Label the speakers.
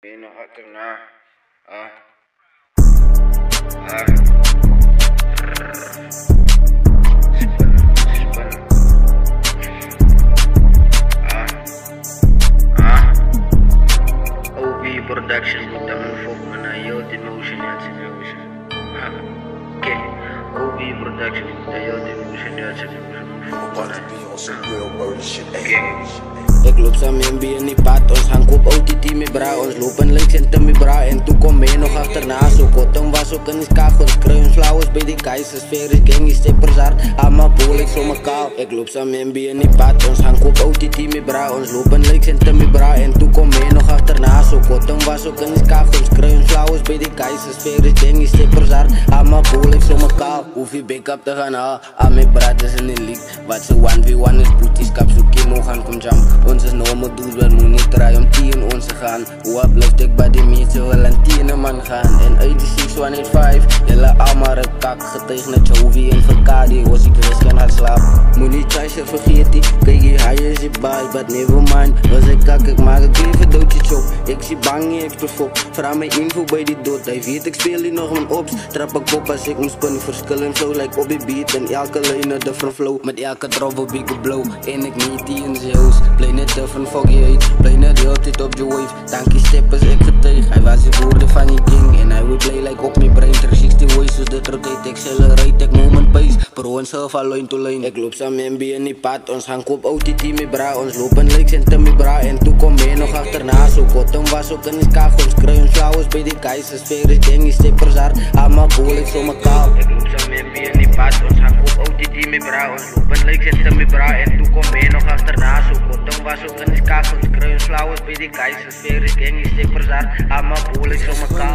Speaker 1: Nog achterna. OB Production moet dan volgen naar heel die motion en zijn oké. OB Production moet dan heel die motion en zijn
Speaker 2: Ik loop samen in BN die pad, ons hang op OTT met bra, ons lopen links en te met bra en toe kom mee nog achterna. Zo kotting was ook in die skag, ons kruin flowers bij die keizers, veres, gangies, steppers hard, allemaal bol ik zomaar kaal. Ik loop samen in BN die pad, ons hang op OTT met bra, ons lopen links en te met bra en toe kom mee nog achterna. Zo kotting was ook in die skag, ons kruin flowers bij die keizers, veres, gangies, steppers hard, allemaal bol ik zomaar kaal. Hoef je backup te gaan halen, al mijn brothers in de league, wat ze 1v1 is boeties, kap zoek je mogen gaan kom jam. Ons is normal doel, we moeten niet draaien om 10 ons te gaan. Hoe uplift ik bij die meet, we willen 10 man gaan. En uit die 6185, jullie allemaal een kak getuig net Jovi en Verkadi. Was ik rust geen hard slaap, moet niet chaser vergeet die. Kijk je high is je bike, but never mind. Was ik kak, ik maak het even doodje chop. Ik zie bang niet, ik fok. Vraag mij info bij die dood, hij weet ik speel die nog mijn ops. Trap ik op als ik moest kunnen verschillen. Flow like op die beat en elke lijn een different flow. Met elke drop op ik blow, en ik niet die in zijn hoes. Play net different fuck je heet, play net heel tijd op je wave. Dankie steppers, ik getuig, hij was die woorden van je king. En hij wil play like op mijn brain, 360 ways, dus dit rotate, accelerate, ik moment pace. Pro en zelf al line to line. Ik loop samen in BN die pad, ons hang op OTT met bra, ons lopen links en te met bra. En toe kom mee nog achterna, zo kotting was ook in die skag, ons kruin flowers bij die keizers, veres, gangies, steppers hard, allemaal bol ik zomaar kaal. Ik loop samen in BN die pad, ons hang op OTT met bra, ons lopen links en te met bra. En toe kom mee nog achterna, zo kotting was ook in die skag, ons kruin flowers bij die keizers, veres, gangies, steppers hard, allemaal bol ik zomaar kaal.